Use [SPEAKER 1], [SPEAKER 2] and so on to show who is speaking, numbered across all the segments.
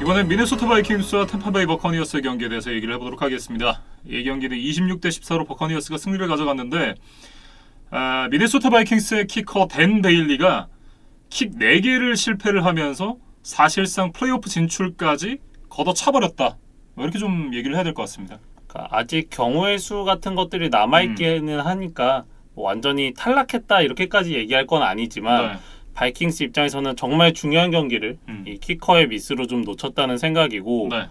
[SPEAKER 1] 이번엔 미네소타 바이킹스와 템파베이 버커니어스의 경기에 대해서 얘기를 해보도록 하겠습니다. 이 경기는 26대 14로 버커니어스가 승리를 가져갔는데 미네소타 바이킹스의 키커 댄 베일리가 킥 4개를 실패를 하면서 사실상 플레이오프 진출까지 걷어차버렸다. 이렇게 좀 얘기를 해야 될 것 같습니다.
[SPEAKER 2] 그러니까 아직 경우의 수 같은 것들이 남아있기는 하니까 뭐 완전히 탈락했다 이렇게까지 얘기할 건 아니지만
[SPEAKER 1] 네.
[SPEAKER 2] 바이킹스 입장에서는 정말 중요한 경기를 이 키커의 미스로 좀 놓쳤다는 생각이고
[SPEAKER 1] 네.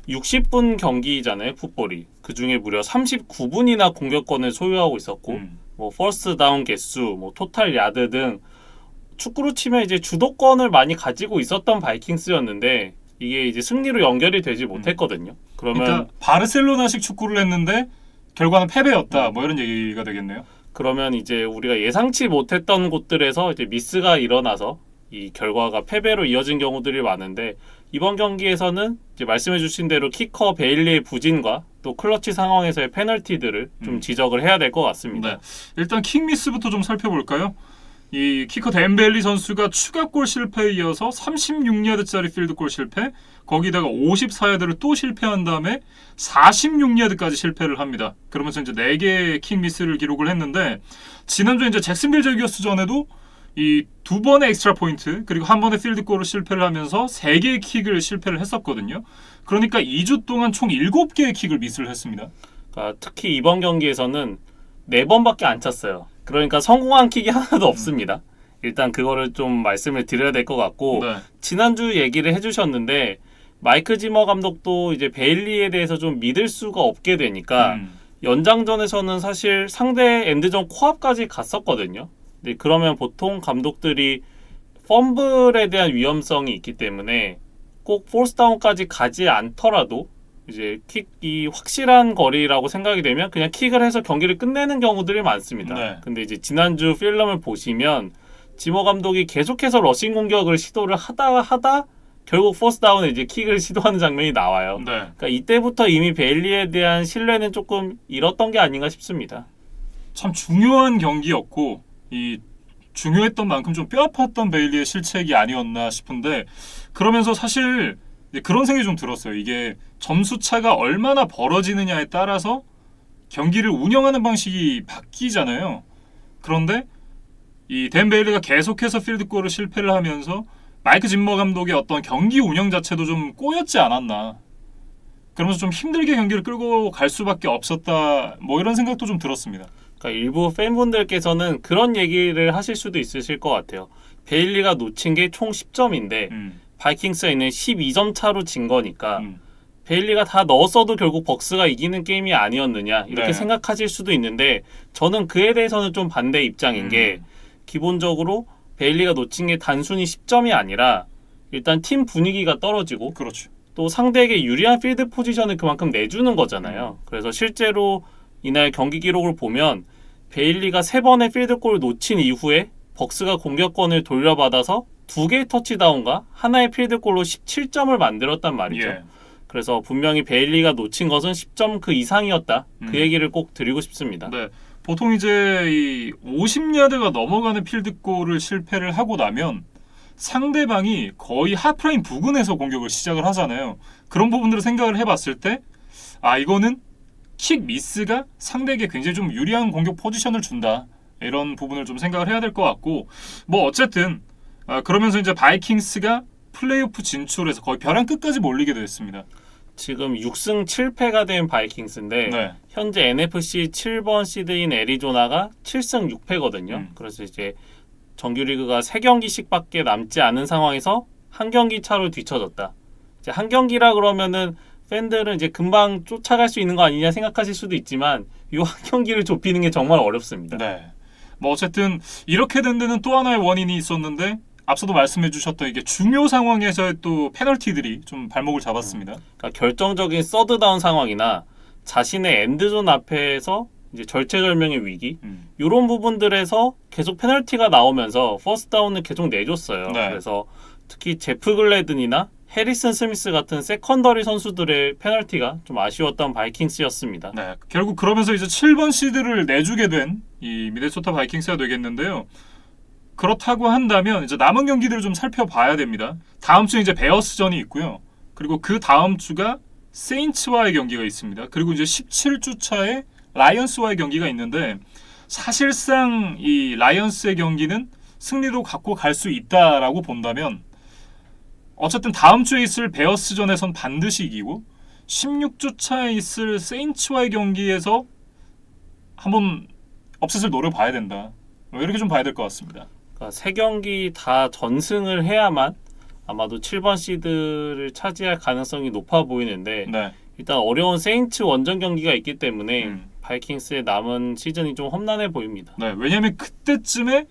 [SPEAKER 2] 60분 경기잖아요, 풋볼이. 그중에 무려 39분이나 공격권을 소유하고 있었고 뭐 퍼스트 다운 개수, 뭐 토탈 야드 등 축구로 치면 이제 주도권을 많이 가지고 있었던 바이킹스였는데 이게 이제 승리로 연결이 되지 못했거든요.
[SPEAKER 1] 그러니까 바르셀로나식 축구를 했는데 결과는 패배였다. 뭐 이런 얘기가 되겠네요.
[SPEAKER 2] 그러면 이제 우리가 예상치 못했던 곳들에서 이제 미스가 일어나서 이 결과가 패배로 이어진 경우들이 많은데 이번 경기에서는 이제 말씀해주신 대로 키커 베일리의 부진과 또 클러치 상황에서의 페널티들을 좀 지적을 해야 될 것 같습니다.
[SPEAKER 1] 네. 일단 킥 미스부터 좀 살펴볼까요? 이 키커 덴벨리 선수가 추가골 실패에 이어서 36야드짜리 필드골 실패, 거기다가 54야드를 또 실패한 다음에 46야드까지 실패를 합니다. 그러면서 이제 4개의 킥 미스를 기록을 했는데 지난주에 이제 잭슨빌 제기어스전에도 이 2번의 엑스트라 포인트 그리고 1번의 필드골을 실패를 하면서 3개의 킥을 실패를 했었거든요. 그러니까 2주 동안 총 7개의 킥을 미스를 했습니다.
[SPEAKER 2] 그러니까 특히 이번 경기에서는 4번밖에 안 찼어요. 그러니까 성공한 킥이 하나도 없습니다. 일단 그거를 좀 말씀을 드려야 될 것 같고
[SPEAKER 1] 네.
[SPEAKER 2] 지난주 얘기를 해주셨는데 마이크 지머 감독도 이제 베일리에 대해서 좀 믿을 수가 없게 되니까 연장전에서는 사실 상대 엔드존 코앞까지 갔었거든요. 근데 그러면 보통 감독들이 펌블에 대한 위험성이 있기 때문에 꼭 포스다운까지 가지 않더라도 이제 킥이 확실한 거리라고 생각이 되면 그냥 킥을 해서 경기를 끝내는 경우들이 많습니다.
[SPEAKER 1] 네.
[SPEAKER 2] 근데 이제 지난주 필름을 보시면 지머 감독이 계속해서 러싱 공격을 시도를 하다 결국 포스다운에 이제 킥을 시도하는 장면이 나와요.
[SPEAKER 1] 네.
[SPEAKER 2] 그러니까 이때부터 이미 베일리에 대한 신뢰는 조금 잃었던 게 아닌가 싶습니다.
[SPEAKER 1] 참 중요한 경기였고 이 중요했던 만큼 좀 뼈아팠던 베일리의 실책이 아니었나 싶은데 그러면서 사실 그런 생각이 좀 들었어요. 이게 점수 차가 얼마나 벌어지느냐에 따라서 경기를 운영하는 방식이 바뀌잖아요. 그런데 이 댄 베일리가 계속해서 필드골을 실패를 하면서 마이크 짐머 감독의 어떤 경기 운영 자체도 좀 꼬였지 않았나. 그러면서 좀 힘들게 경기를 끌고 갈 수밖에 없었다. 뭐 이런 생각도 좀 들었습니다.
[SPEAKER 2] 그러니까 일부 팬분들께서는 그런 얘기를 하실 수도 있으실 것 같아요. 베일리가 놓친 게 총 10점인데 바이킹스가 있는 12점 차로 진 거니까 베일리가 다 넣었어도 결국 벅스가 이기는 게임이 아니었느냐 이렇게
[SPEAKER 1] 네.
[SPEAKER 2] 생각하실 수도 있는데 저는 그에 대해서는 좀 반대 입장인 게 기본적으로 베일리가 놓친 게 단순히 10점이 아니라 일단 팀 분위기가 떨어지고
[SPEAKER 1] 그렇죠.
[SPEAKER 2] 또 상대에게 유리한 필드 포지션을 그만큼 내주는 거잖아요. 그래서 실제로 이날 경기 기록을 보면 베일리가 3번의 필드골을 놓친 이후에 벅스가 공격권을 돌려받아서 2개의 터치다운과 하나의 필드골로 17점을 만들었단 말이죠.
[SPEAKER 1] 예.
[SPEAKER 2] 그래서 분명히 베일리가 놓친 것은 10점 그 이상이었다. 그 얘기를 꼭 드리고 싶습니다.
[SPEAKER 1] 네. 보통 이제 이 50야드가 넘어가는 필드골을 실패를 하고 나면 상대방이 거의 하프라인 부근에서 공격을 시작을 하잖아요. 그런 부분들을 생각을 해봤을 때 이거는 킥 미스가 상대에게 굉장히 좀 유리한 공격 포지션을 준다. 이런 부분을 좀 생각을 해야 될 것 같고 뭐 어쨌든 그러면서 이제 바이킹스가 플레이오프 진출해서 거의 벼랑 끝까지 몰리게 됐습니다.
[SPEAKER 2] 지금 6승 7패가 된 바이킹스인데
[SPEAKER 1] 네.
[SPEAKER 2] 현재 NFC 7번 시드인 애리조나가 7승 6패거든요. 그래서 이제 정규리그가 3경기씩밖에 남지 않은 상황에서 한 경기 차로 뒤쳐졌다. 이제 한 경기라 그러면은 팬들은 이제 금방 쫓아갈 수 있는 거 아니냐 생각하실 수도 있지만 이 한 경기를 좁히는 게 정말 어렵습니다.
[SPEAKER 1] 네. 뭐 어쨌든 이렇게 된 데는 또 하나의 원인이 있었는데 앞서도 말씀해 주셨던 이게 중요 상황에서의 또 페널티들이 좀 발목을 잡았습니다.
[SPEAKER 2] 그러니까 결정적인 서드다운 상황이나 자신의 엔드존 앞에서 이제 절체절명의 위기 이런 부분들에서 계속 페널티가 나오면서 퍼스트다운을 계속 내줬어요.
[SPEAKER 1] 네.
[SPEAKER 2] 그래서 특히 제프 글래든이나 해리슨 스미스 같은 세컨더리 선수들의 페널티가 좀 아쉬웠던 바이킹스였습니다.
[SPEAKER 1] 네. 결국 그러면서 이제 7번 시드를 내주게 된 이 미네소타 바이킹스가 되겠는데요. 그렇다고 한다면 이제 남은 경기들을 좀 살펴봐야 됩니다. 다음 주에 이제 베어스전이 있고요. 그리고 그 다음 주가 세인츠와의 경기가 있습니다. 그리고 이제 17주 차에 라이언스와의 경기가 있는데 사실상 이 라이언스의 경기는 승리로 갖고 갈 수 있다라고 본다면 어쨌든 다음 주에 있을 베어스전에선 반드시 이기고 16주 차에 있을 세인츠와의 경기에서 한번 업셋을 노려봐야 된다. 이렇게 좀 봐야 될 것 같습니다.
[SPEAKER 2] 그러니까 세 경기 다 전승을 해야만 아마도 7번 시드를 차지할 가능성이 높아 보이는데
[SPEAKER 1] 네.
[SPEAKER 2] 일단 어려운 세인츠 원정 경기가 있기 때문에 바이킹스의 남은 시즌이 좀 험난해 보입니다.
[SPEAKER 1] 네, 왜냐하면 그때쯤에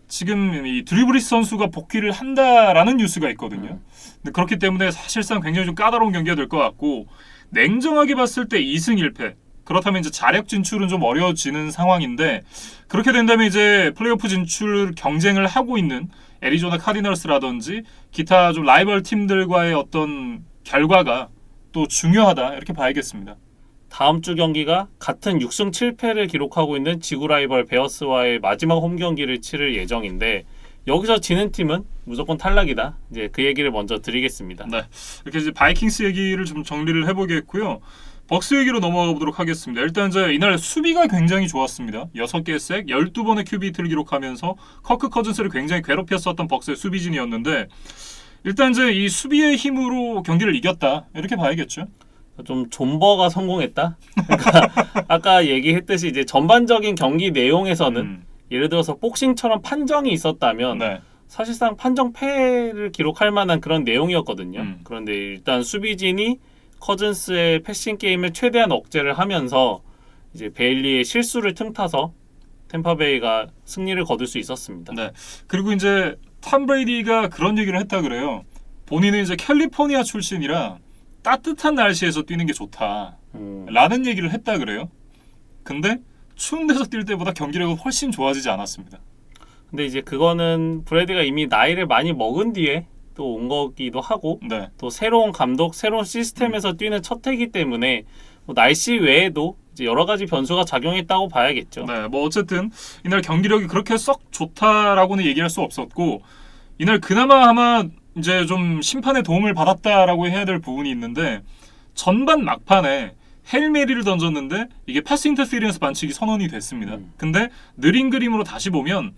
[SPEAKER 1] 지금 이 드리브리스 선수가 복귀를 한다라는 뉴스가 있거든요. 근데 그렇기 때문에 사실상 굉장히 좀 까다로운 경기가 될 것 같고 냉정하게 봤을 때 2승 1패. 그렇다면 이제 자력 진출은 좀 어려워지는 상황인데 그렇게 된다면 이제 플레이오프 진출 경쟁을 하고 있는 애리조나 카디널스라든지 기타 좀 라이벌 팀들과의 어떤 결과가 또 중요하다 이렇게 봐야겠습니다.
[SPEAKER 2] 다음 주 경기가 같은 6승 7패를 기록하고 있는 지구 라이벌 베어스와의 마지막 홈 경기를 치를 예정인데 여기서 지는 팀은 무조건 탈락이다. 이제 그 얘기를 먼저 드리겠습니다.
[SPEAKER 1] 네, 이렇게 이제 바이킹스 얘기를 좀 정리를 해보겠고요. 벅스 얘기로 넘어가 보도록 하겠습니다. 일단 이제 이날 수비가 굉장히 좋았습니다. 6개의 색, 12번의 큐비 히트를 기록하면서 커크 커즌스를 굉장히 괴롭혔었던 벅스의 수비진이었는데 일단 이제 이 수비의 힘으로 경기를 이겼다. 이렇게 봐야겠죠.
[SPEAKER 2] 좀 존버가 성공했다. 그러니까 아까 얘기했듯이 이제 전반적인 경기 내용에서는 예를 들어서 복싱처럼 판정이 있었다면
[SPEAKER 1] 네.
[SPEAKER 2] 사실상 판정 패를 기록할 만한 그런 내용이었거든요. 그런데 일단 수비진이 커즌스의 패싱 게임을 최대한 억제를 하면서 이제 베일리의 실수를 틈타서 템파베이가 승리를 거둘 수 있었습니다.
[SPEAKER 1] 네. 그리고 이제 톰 브레이디가 그런 얘기를 했다 그래요. 본인은 이제 캘리포니아 출신이라 따뜻한 날씨에서 뛰는 게 좋다. 라는 얘기를 했다 그래요. 근데 추운 데서 뛸 때보다 경기력은 훨씬 좋아지지 않았습니다.
[SPEAKER 2] 근데 이제 그거는 브래드가 이미 나이를 많이 먹은 뒤에 또 온 거기도 하고
[SPEAKER 1] 네.
[SPEAKER 2] 또 새로운 감독, 새로운 시스템에서 뛰는 첫 해이기 때문에 뭐 날씨 외에도 이제 여러 가지 변수가 작용했다고 봐야겠죠.
[SPEAKER 1] 네, 뭐 어쨌든 이날 경기력이 그렇게 썩 좋다라고는 얘기할 수 없었고 이날 그나마 아마 이제 좀 심판의 도움을 받았다라고 해야 될 부분이 있는데 전반 막판에 헤일메리를 던졌는데 이게 패스 인터피리언스 반칙이 선언이 됐습니다. 근데 느린 그림으로 다시 보면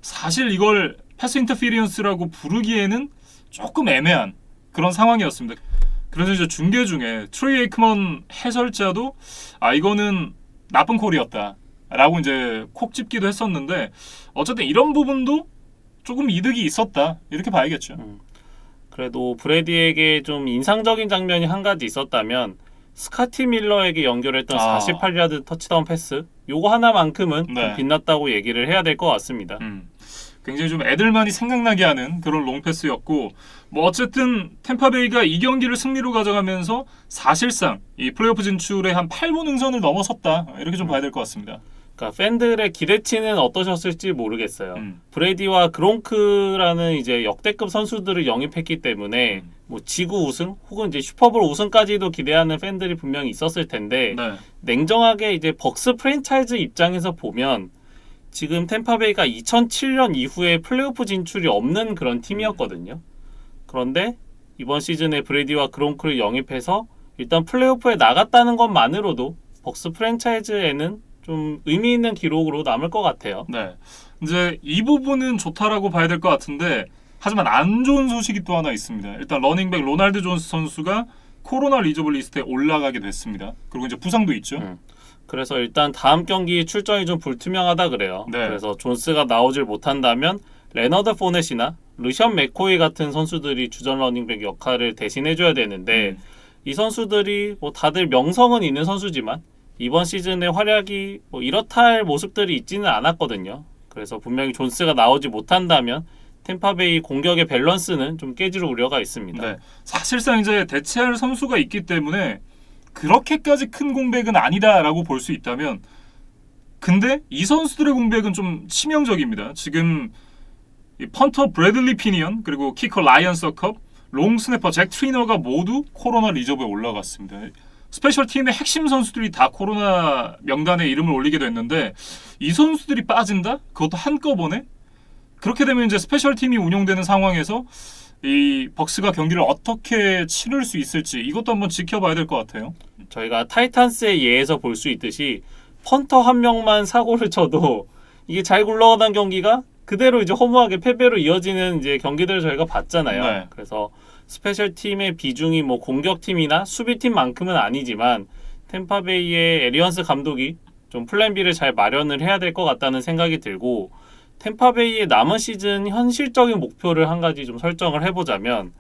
[SPEAKER 1] 사실 이걸 패스 인터피리언스라고 부르기에는 조금 애매한 그런 상황이었습니다. 그래서 이제 중계 중에 트레이 에이크먼 해설자도 이거는 나쁜 콜이었다 라고 이제 콕 집기도 했었는데 어쨌든 이런 부분도 조금 이득이 있었다 이렇게 봐야겠죠.
[SPEAKER 2] 그래도 브래디에게 좀 인상적인 장면이 한 가지 있었다면 스카티 밀러에게 연결했던 48야드 터치다운 패스 요거 하나만큼은
[SPEAKER 1] 네.
[SPEAKER 2] 좀 빛났다고 얘기를 해야 될 것 같습니다.
[SPEAKER 1] 굉장히 좀 애들만이 생각나게 하는 그런 롱패스였고 뭐 어쨌든 템파베이가 이 경기를 승리로 가져가면서 사실상 이 플레이오프 진출에 한 8분 응선을 넘어섰다 이렇게 좀 봐야 될 것 같습니다.
[SPEAKER 2] 그러니까 팬들의 기대치는 어떠셨을지 모르겠어요. 브레이디와 그롱크라는 이제 역대급 선수들을 영입했기 때문에 뭐 지구 우승 혹은 이제 슈퍼볼 우승까지도 기대하는 팬들이 분명히 있었을 텐데
[SPEAKER 1] 네.
[SPEAKER 2] 냉정하게 이제 벅스 프랜차이즈 입장에서 보면 지금 템파베이가 2007년 이후에 플레이오프 진출이 없는 그런 팀이었거든요. 그런데 이번 시즌에 브레이디와 그롱크를 영입해서 일단 플레이오프에 나갔다는 것만으로도 벅스 프랜차이즈에는 좀 의미 있는 기록으로 남을 것 같아요.
[SPEAKER 1] 네. 이제 이 부분은 좋다라고 봐야 될 것 같은데 하지만 안 좋은 소식이 또 하나 있습니다. 일단 러닝백 로날드 존스 선수가 코로나 리저블 리스트에 올라가게 됐습니다. 그리고 이제 부상도 있죠.
[SPEAKER 2] 그래서 일단 다음 경기 출전이 좀 불투명하다 그래요.
[SPEAKER 1] 네.
[SPEAKER 2] 그래서 존스가 나오질 못한다면 레너드 포넷이나 르션 맥코이 같은 선수들이 주전 러닝백 역할을 대신해줘야 되는데 이 선수들이 뭐 다들 명성은 있는 선수지만 이번 시즌의 활약이 뭐 이렇다 할 모습들이 있지는 않았거든요. 그래서 분명히 존스가 나오지 못한다면 템파베이 공격의 밸런스는 좀 깨질 우려가 있습니다.
[SPEAKER 1] 네. 사실상 이제 대체할 선수가 있기 때문에 그렇게까지 큰 공백은 아니다라고 볼 수 있다면 근데 이 선수들의 공백은 좀 치명적입니다. 지금 이 펀터 브래들리 피니언 그리고 키커 라이언 서컵 롱 스냅퍼 잭 트리너가 모두 코로나 리저브에 올라갔습니다. 스페셜 팀의 핵심 선수들이 다 코로나 명단에 이름을 올리게 됐는데 이 선수들이 빠진다? 그것도 한꺼번에? 그렇게 되면 이제 스페셜 팀이 운영되는 상황에서 이 벅스가 경기를 어떻게 치를 수 있을지 이것도 한번 지켜봐야 될 것 같아요.
[SPEAKER 2] 저희가 타이탄스의 예에서 볼 수 있듯이 펀터 한 명만 사고를 쳐도 이게 잘 굴러가던 경기가 그대로 이제 허무하게 패배로 이어지는 이제 경기들을 저희가 봤잖아요.
[SPEAKER 1] 네.
[SPEAKER 2] 그래서 스페셜 팀의 비중이 뭐 공격팀이나 수비팀만큼은 아니지만 템파베이의 에리언스 감독이 좀 플랜 B를 잘 마련을 해야 될 것 같다는 생각이 들고, 템파베이의 남은 시즌 현실적인 목표를 한 가지 좀 설정을 해보자면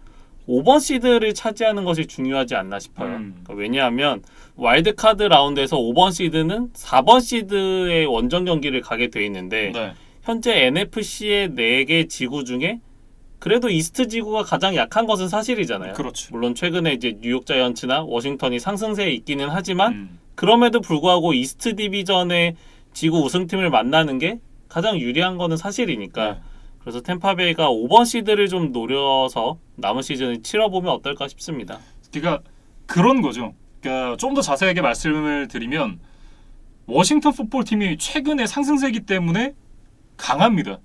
[SPEAKER 2] 5번 시드를 차지하는 것이 중요하지 않나 싶어요. 그러니까 왜냐하면 와일드카드 라운드에서 5번 시드는 4번 시드의 원정 경기를 가게 돼 있는데
[SPEAKER 1] 네.
[SPEAKER 2] 현재 NFC의 4개 지구 중에 그래도 이스트 지구가 가장 약한 것은 사실이잖아요.
[SPEAKER 1] 그렇죠.
[SPEAKER 2] 물론 최근에 이제 뉴욕 자이언츠나 워싱턴이 상승세에 있기는 하지만 그럼에도 불구하고 이스트 디비전의 지구 우승팀을 만나는 게 가장 유리한 거는 사실이니까
[SPEAKER 1] 네.
[SPEAKER 2] 그래서 템파베이가 5번 시드를 좀 노려서 남은 시즌을 치러보면 어떨까 싶습니다.
[SPEAKER 1] 그러니까 그런 거죠. 그러니까 좀 더 자세하게 말씀을 드리면 워싱턴 풋볼팀이 최근에 상승세이기 때문에 강합니다.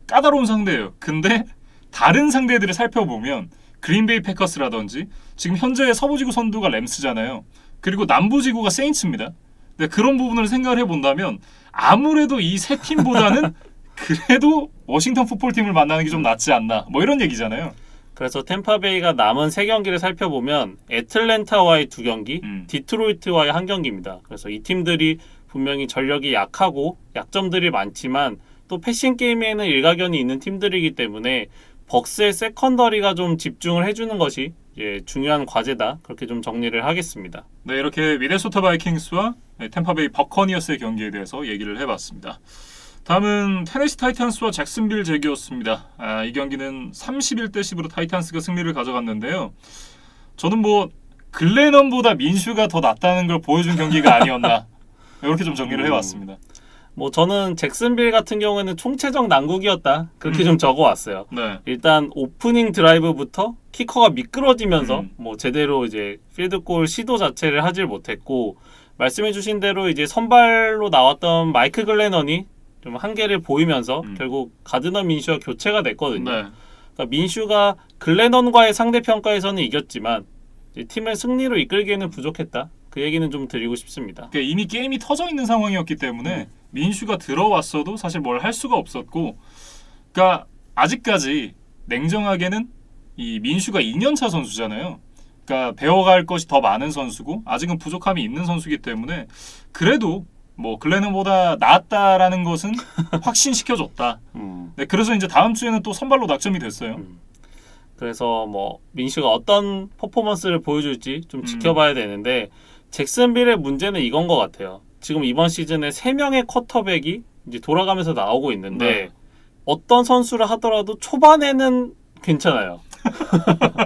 [SPEAKER 1] 까다로운 상대예요. 근데 다른 상대들을 살펴보면 그린베이 패커스라든지 지금 현재 서부지구 선두가 램스잖아요. 그리고 남부지구가 세인츠입니다. 근데 그런 부분을 생각을 해본다면 아무래도 이 세 팀보다는 그래도 워싱턴 풋볼팀을 만나는 게 좀 낫지 않나 뭐 이런 얘기잖아요.
[SPEAKER 2] 그래서 템파베이가 남은 3경기를 살펴보면 애틀랜타와의 2경기, 디트로이트와의 1경기입니다. 그래서 이 팀들이 분명히 전력이 약하고 약점들이 많지만 또 패싱 게임에는 일가견이 있는 팀들이기 때문에 벅스의 세컨더리가 좀 집중을 해주는 것이 중요한 과제다. 그렇게 좀 정리를 하겠습니다.
[SPEAKER 1] 네, 이렇게 미네소타 바이킹스와 템파베이 버커니어스의 경기에 대해서 얘기를 해봤습니다. 다음은 테네시 타이탄스와 잭슨빌 제기였습니다. 이 경기는 31대 10으로 타이탄스가 승리를 가져갔는데요. 저는 뭐 글래넌보다 민슈가 더 낫다는 걸 보여준 경기가 아니었나 이렇게 좀 정리를 해봤습니다.
[SPEAKER 2] 뭐 저는 잭슨빌 같은 경우에는 총체적 난국이었다 그렇게 좀 적어왔어요.
[SPEAKER 1] 네.
[SPEAKER 2] 일단 오프닝 드라이브부터 키커가 미끄러지면서 뭐 제대로 이제 필드골 시도 자체를 하질 못했고, 말씀해주신 대로 이제 선발로 나왔던 마이크 글래넌이 좀 한계를 보이면서 결국 가드너 민슈와 교체가 됐거든요.
[SPEAKER 1] 네.
[SPEAKER 2] 그러니까 민슈가 글래넌과의 상대 평가에서는 이겼지만 이제 팀을 승리로 이끌기에는 부족했다. 그 얘기는 좀 드리고 싶습니다.
[SPEAKER 1] 그러니까 이미 게임이 터져 있는 상황이었기 때문에 민슈가 들어왔어도 사실 뭘 할 수가 없었고, 그러니까 아직까지 냉정하게는 이 민슈가 2년차 선수잖아요. 그러니까 배워갈 것이 더 많은 선수고 아직은 부족함이 있는 선수이기 때문에 그래도 뭐 글래넌보다 낫다라는 것은 확신시켜줬다. 네, 그래서 이제 다음 주에는 또 선발로 낙점이 됐어요.
[SPEAKER 2] 그래서 뭐 민슈가 어떤 퍼포먼스를 보여줄지 좀 지켜봐야 되는데, 잭슨빌의 문제는 이건 것 같아요. 지금 이번 시즌에 3명의 쿼터백이 이제 돌아가면서 나오고 있는데
[SPEAKER 1] 네.
[SPEAKER 2] 어떤 선수를 하더라도 초반에는 괜찮아요.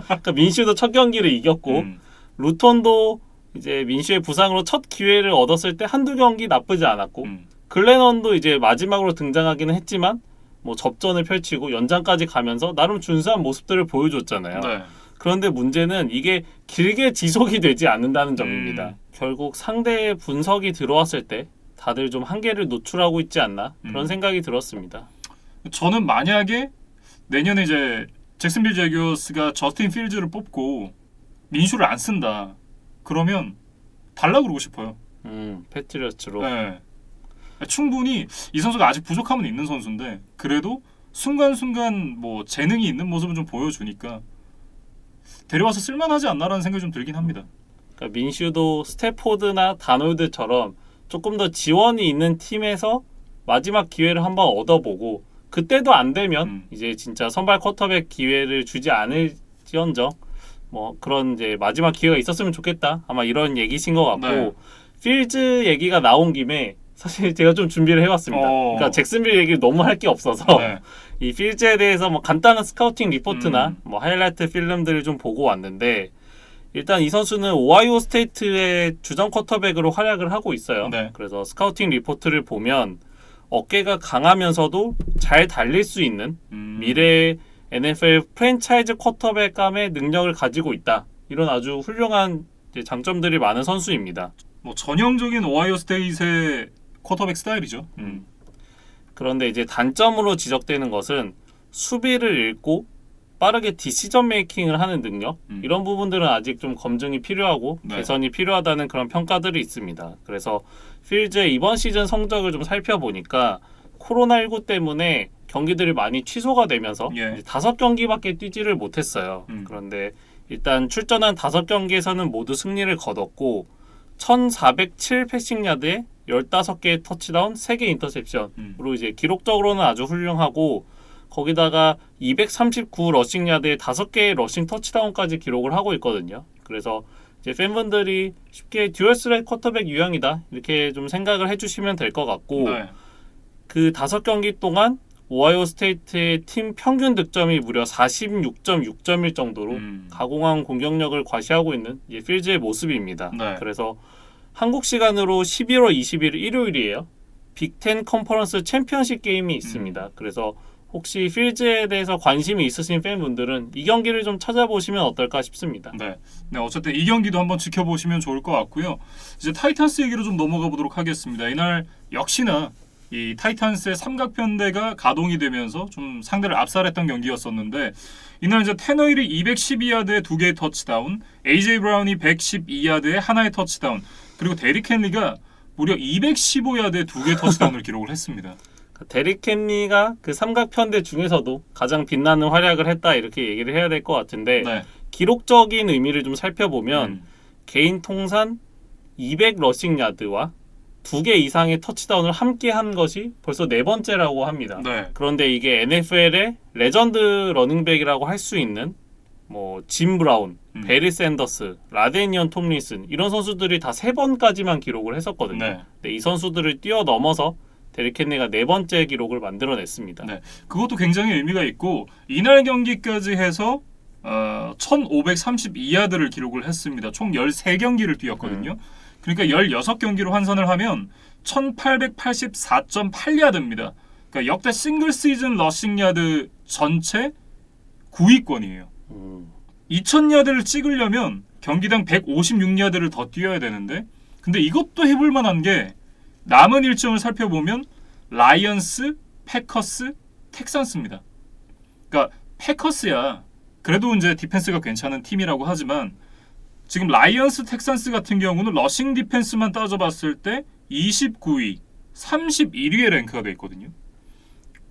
[SPEAKER 2] 그러니까 민슈도 첫 경기를 이겼고 루톤도 이제 민슈의 부상으로 첫 기회를 얻었을 때 한두 경기 나쁘지 않았고, 글래넌도 이제 마지막으로 등장하기는 했지만 뭐 접전을 펼치고 연장까지 가면서 나름 준수한 모습들을 보여줬잖아요.
[SPEAKER 1] 네.
[SPEAKER 2] 그런데 문제는 이게 길게 지속이 되지 않는다는 점입니다. 결국 상대의 분석이 들어왔을 때 다들 좀 한계를 노출하고 있지 않나 그런 생각이 들었습니다.
[SPEAKER 1] 저는 만약에 내년에 이제 잭슨빌 제기어스가 저스틴 필즈를 뽑고 민슈를 안 쓴다 그러면 달라 그러고 싶어요.
[SPEAKER 2] 패트리어츠로.
[SPEAKER 1] 네. 충분히 이 선수가 아직 부족함은 있는 선수인데 그래도 순간순간 뭐 재능이 있는 모습을 좀 보여주니까 데려와서 쓸만하지 않나라는 생각이 좀 들긴 합니다.
[SPEAKER 2] 그러니까 민슈도 스태포드나 다놀드처럼 조금 더 지원이 있는 팀에서 마지막 기회를 한번 얻어보고, 그때도 안 되면 이제 진짜 선발 쿼터백 기회를 주지 않을지언정 뭐 그런 이제 마지막 기회가 있었으면 좋겠다. 아마 이런 얘기신 것 같고,
[SPEAKER 1] 네.
[SPEAKER 2] 필즈 얘기가 나온 김에 사실 제가 좀 준비를 해왔습니다. 그러니까 잭슨빌 얘기를 너무 할 게 없어서
[SPEAKER 1] 네.
[SPEAKER 2] 이 필즈에 대해서 뭐 간단한 스카우팅 리포트나 뭐 하이라이트 필름들을 좀 보고 왔는데, 일단 이 선수는 오하이오 스테이트의 주전 쿼터백으로 활약을 하고 있어요.
[SPEAKER 1] 네.
[SPEAKER 2] 그래서 스카우팅 리포트를 보면 어깨가 강하면서도 잘 달릴 수 있는 미래의 NFL 프랜차이즈 쿼터백감의 능력을 가지고 있다. 이런 아주 훌륭한 이제 장점들이 많은 선수입니다.
[SPEAKER 1] 뭐 전형적인 오하이오 스테이트의 쿼터백 스타일이죠.
[SPEAKER 2] 그런데 이제 단점으로 지적되는 것은 수비를 읽고 빠르게 디시전 메이킹을 하는 능력 이런 부분들은 아직 좀 검증이 필요하고
[SPEAKER 1] 네.
[SPEAKER 2] 개선이 필요하다는 그런 평가들이 있습니다. 그래서 필즈의 이번 시즌 성적을 좀 살펴보니까 코로나19 때문에 경기들이 많이 취소가 되면서
[SPEAKER 1] 예.
[SPEAKER 2] 5경기밖에 뛰지를 못했어요. 그런데 일단 출전한 5경기에서는 모두 승리를 거뒀고 1407 패싱 야드에 15개의 터치다운, 3개 인터셉션으로 이제 기록적으로는 아주 훌륭하고 거기다가 239 러싱 야드에 5개의 러싱 터치다운까지 기록을 하고 있거든요. 그래서 이제 팬분들이 쉽게 듀얼 스렛 쿼터백 유형이다 이렇게 좀 생각을 해주시면 될 것 같고
[SPEAKER 1] 네.
[SPEAKER 2] 그 5경기 동안 오하이오 스테이트의 팀 평균 득점이 무려 46.6점일 정도로 가공한 공격력을 과시하고 있는 이제 필즈의 모습입니다.
[SPEAKER 1] 네.
[SPEAKER 2] 그래서 한국 시간으로 11월 20일 일요일이에요. 빅10 컨퍼런스 챔피언십 게임이 있습니다. 그래서 혹시 필즈에 대해서 관심이 있으신 팬분들은 이 경기를 좀 찾아보시면 어떨까 싶습니다.
[SPEAKER 1] 네. 네, 어쨌든 이 경기도 한번 지켜보시면 좋을 것 같고요. 이제 타이탄스 얘기로 좀 넘어가 보도록 하겠습니다. 이날 역시나 이 타이탄스의 삼각편대가 가동이 되면서 좀 상대를 압살했던 경기였었는데 이날 이제 테너힐이 212야드에 2개의 터치다운, AJ 브라운이 112야드에 하나의 터치다운, 그리고 데릭 헨리가 무려 215야드에 2개의 터치다운을 기록을 했습니다.
[SPEAKER 2] 데릭 헨리가 그 삼각편대 중에서도 가장 빛나는 활약을 했다 이렇게 얘기를 해야 될 것 같은데
[SPEAKER 1] 네.
[SPEAKER 2] 기록적인 의미를 좀 살펴보면 개인 통산 200 러싱 야드와 2개 이상의 터치다운을 함께 한 것이 벌써 4번째라고 합니다.
[SPEAKER 1] 네.
[SPEAKER 2] 그런데 이게 NFL의 레전드 러닝백이라고 할 수 있는 뭐 짐 브라운, 베리 샌더스, 라데니언 톰린슨 이런 선수들이 다 3번까지만 기록을 했었거든요.
[SPEAKER 1] 네.
[SPEAKER 2] 근데 이 선수들을 뛰어넘어서 데릭 헨리가 4번째 기록을 만들어냈습니다.
[SPEAKER 1] 네. 그것도 굉장히 의미가 있고 이날 경기까지 해서 1532야드를 기록을 했습니다. 총 13경기를 뛰었거든요. 그러니까 16경기로 환산을 하면 1884.8야드입니다. 그러니까 역대 싱글 시즌 러싱 야드 전체 9위권이에요. 2000야드를 찍으려면 경기당 156야드를 더 뛰어야 되는데 근데 이것도 해볼 만한 게 남은 일정을 살펴보면 라이언스, 패커스, 텍산스입니다. 그러니까 패커스야 그래도 이제 디펜스가 괜찮은 팀이라고 하지만 지금 라이언스, 텍산스 같은 경우는 러싱 디펜스만 따져봤을 때 29위, 31위에 랭크가 돼 있거든요.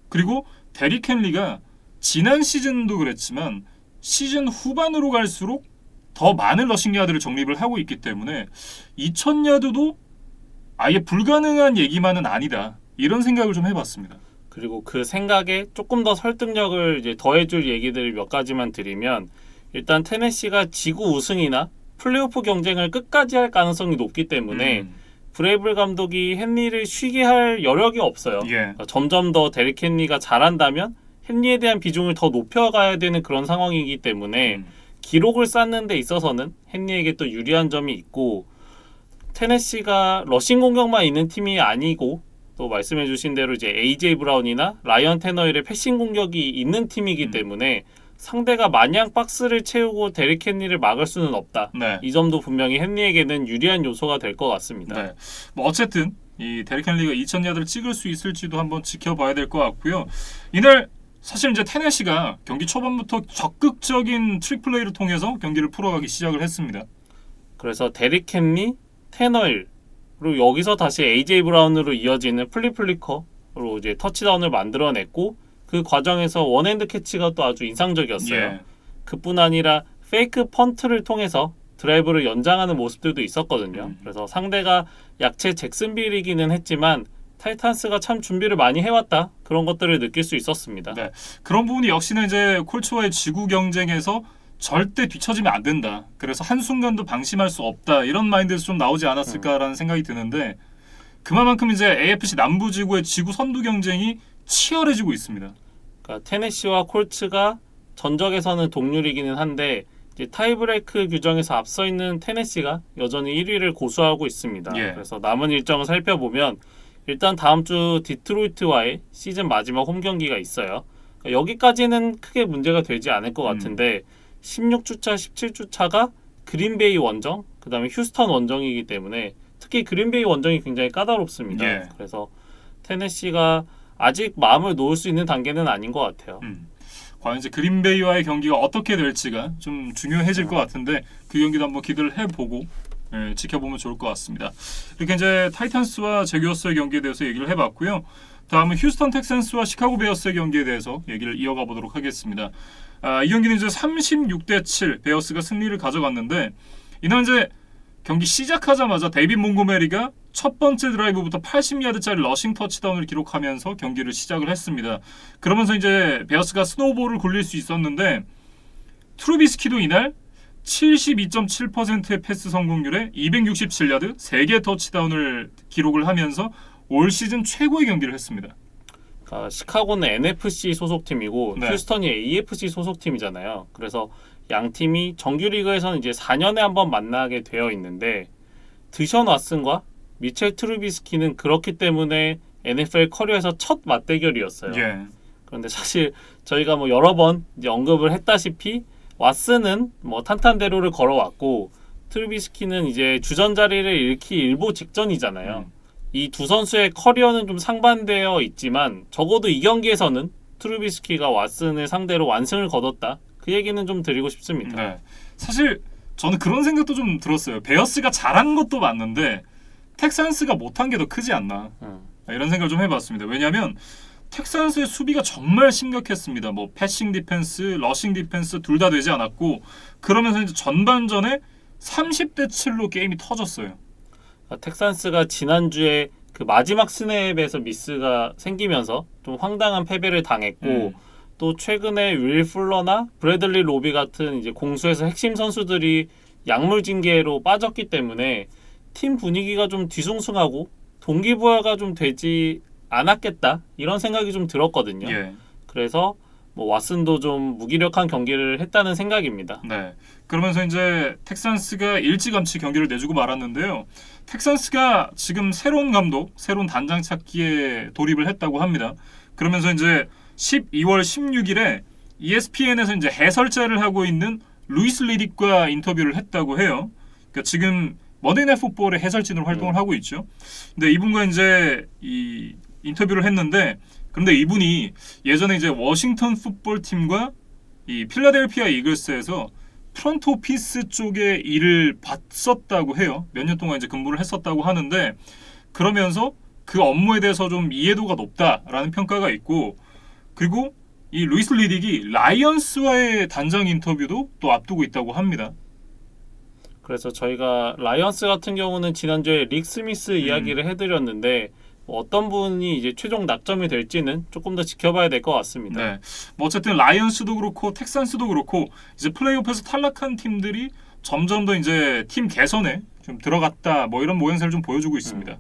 [SPEAKER 1] 그리고 데릭 헨리가 지난 시즌도 그랬지만 시즌 후반으로 갈수록 더 많은 러싱 야드를 정립을 하고 있기 때문에 2000야드도 아예 불가능한 얘기만은 아니다. 이런 생각을 좀 해봤습니다.
[SPEAKER 2] 그리고 그 생각에 조금 더 설득력을 이제 더해줄 얘기들을 몇 가지만 드리면 일단 테네시가 지구 우승이나 플레이오프 경쟁을 끝까지 할 가능성이 높기 때문에 브레이블 감독이 헨리를 쉬게 할 여력이 없어요.
[SPEAKER 1] 예.
[SPEAKER 2] 그러니까 점점 더 데릭 헨리가 잘한다면 헨리에 대한 비중을 더 높여가야 되는 그런 상황이기 때문에 기록을 쌓는 데 있어서는 헨리에게 또 유리한 점이 있고 테네시가 러싱 공격만 있는 팀이 아니고 또 말씀해주신 대로 이제 AJ 브라운이나 라이언 테너힐의 패싱 공격이 있는 팀이기 때문에 상대가 마냥 박스를 채우고 데릭 헨리를 막을 수는 없다.
[SPEAKER 1] 네.
[SPEAKER 2] 이 점도 분명히 헨리에게는 유리한 요소가 될 것 같습니다.
[SPEAKER 1] 네. 뭐 어쨌든 이 데릭 헨리가 2000야드를 찍을 수 있을지도 한번 지켜봐야 될 것 같고요. 이날 사실 이제 테네시가 경기 초반부터 적극적인 트릭 플레이를 통해서 경기를 풀어가기 시작을 했습니다.
[SPEAKER 2] 그래서 데릭 헨리, 테너힐 그리고 여기서 다시 AJ 브라운으로 이어지는 플리플리커로 이제 터치다운을 만들어냈고 그 과정에서 원핸드 캐치가 또 아주 인상적이었어요.
[SPEAKER 1] 예.
[SPEAKER 2] 그뿐 아니라 페이크 펀트를 통해서 드라이브를 연장하는 모습들도 있었거든요. 그래서 상대가 약체 잭슨빌이기는 했지만 타이탄스가 참 준비를 많이 해왔다. 그런 것들을 느낄 수 있었습니다.
[SPEAKER 1] 네. 그런 부분이 역시나 이제 콜츠와의 지구 경쟁에서 절대 뒤처지면 안 된다. 그래서 한순간도 방심할 수 없다. 이런 마인드에서 좀 나오지 않았을까라는 생각이 드는데 그만큼 이제 AFC 남부지구의 지구 선두 경쟁이 치열해지고 있습니다.
[SPEAKER 2] 그러니까 테네시와 콜츠가 전적에서는 동률이기는 한데 이제 타이브레이크 규정에서 앞서 있는 테네시가 여전히 1위를 고수하고 있습니다.
[SPEAKER 1] 예.
[SPEAKER 2] 그래서 남은 일정을 살펴보면 일단 다음 주 디트로이트와의 시즌 마지막 홈 경기가 있어요. 그러니까 여기까지는 크게 문제가 되지 않을 것 같은데 16주차, 17주차가 그린베이 원정, 그 다음에 휴스턴 원정이기 때문에 특히 그린베이 원정이 굉장히 까다롭습니다.
[SPEAKER 1] 예.
[SPEAKER 2] 그래서 테네시가 아직 마음을 놓을 수 있는 단계는 아닌 것 같아요.
[SPEAKER 1] 과연 이제 그린베이와의 경기가 어떻게 될지가 좀 중요해질 것 같은데 그 경기도 한번 기대를 해보고 지켜보면 좋을 것 같습니다. 이렇게 이제 타이탄스와 제규어스의 경기에 대해서 얘기를 해봤고요. 다음은 휴스턴 텍산스와 시카고 베어스의 경기에 대해서 얘기를 이어가 보도록 하겠습니다. 이 경기는 이제 36대7 베어스가 승리를 가져갔는데 이날 이제 경기 시작하자마자 데이빗 몽고메리가 첫 번째 드라이브부터 80야드짜리 러싱 터치다운을 기록하면서 경기를 시작을 했습니다. 그러면서 이제 베어스가 스노우볼을 굴릴 수 있었는데 트루비스키도 이날 72.7%의 패스 성공률에 267야드, 3개 터치다운을 기록을 하면서 올 시즌 최고의 경기를 했습니다.
[SPEAKER 2] 그러니까 시카고는 NFC 소속팀이고
[SPEAKER 1] 네.
[SPEAKER 2] 휴스턴이 AFC 소속팀이잖아요. 그래서 양 팀이 정규리그에서는 이제 4년에 한 번 만나게 되어 있는데 드션 왓슨과 미첼 트루비스키는 그렇기 때문에 NFL 커리어에서 첫 맞대결이었어요.
[SPEAKER 1] 예.
[SPEAKER 2] 그런데 사실 저희가 뭐 여러 번 이제 언급을 했다시피 왓슨은 뭐 탄탄대로를 걸어왔고 트루비스키는 이제 주전 자리를 잃기 일보 직전이잖아요. 이 두 선수의 커리어는 좀 상반되어 있지만 적어도 이 경기에서는 트루비스키가 왓슨을 상대로 완승을 거뒀다. 그 얘기는 좀 드리고 싶습니다.
[SPEAKER 1] 네. 사실 저는 그런 생각도 좀 들었어요. 베어스가 잘한 것도 맞는데 텍산스가 못한 게 더 크지 않나 이런 생각을 좀 해봤습니다. 왜냐하면 텍산스의 수비가 정말 심각했습니다. 뭐 패싱 디펜스, 러싱 디펜스 둘 다 되지 않았고 그러면서 이제 전반전에 30대7로 게임이 터졌어요.
[SPEAKER 2] 텍산스가 지난주에 그 마지막 스냅에서 미스가 생기면서 좀 황당한 패배를 당했고 또 최근에 윌 풀러나 브래들리 로비 같은 이제 공수에서 핵심 선수들이 약물 징계로 빠졌기 때문에 팀 분위기가 좀 뒤숭숭하고 동기부여가 좀 되지 않았겠다 이런 생각이 좀 들었거든요.
[SPEAKER 1] 예.
[SPEAKER 2] 그래서 뭐 왓슨도 좀 무기력한 경기를 했다는 생각입니다.
[SPEAKER 1] 네. 그러면서 이제 텍산스가 일찌감치 경기를 내주고 말았는데요. 텍산스가 지금 새로운 감독, 새로운 단장 찾기에 돌입을 했다고 합니다. 그러면서 이제 12월 16일에 ESPN에서 이제 해설자를 하고 있는 루이스 리딕과 인터뷰를 했다고 해요. 그러니까 지금 머데이 나잇 풋볼의 해설진으로 활동을 하고 있죠. 근데 이분과 이제 이 인터뷰를 했는데 그런데 이분이 예전에 이제 워싱턴 풋볼 팀과 이 필라델피아 이글스에서 프런트 오피스 쪽에 일을 봤었다고 해요. 몇 년 동안 이제 근무를 했었다고 하는데 그러면서 그 업무에 대해서 좀 이해도가 높다라는 평가가 있고 그리고 이 루이스 리딕이 라이언스와의 단장 인터뷰도 또 앞두고 있다고 합니다.
[SPEAKER 2] 그래서 저희가 라이언스 같은 경우는 지난주에 릭 스미스 이야기를 해드렸는데 뭐 어떤 분이 이제 최종 낙점이 될지는 조금 더 지켜봐야 될 것 같습니다.
[SPEAKER 1] 네. 뭐 어쨌든 라이언스도 그렇고 텍산스도 그렇고 이제 플레이오프에서 탈락한 팀들이 점점 더 이제 팀 개선에 좀 들어갔다 뭐 이런 모양새를 좀 보여주고 있습니다.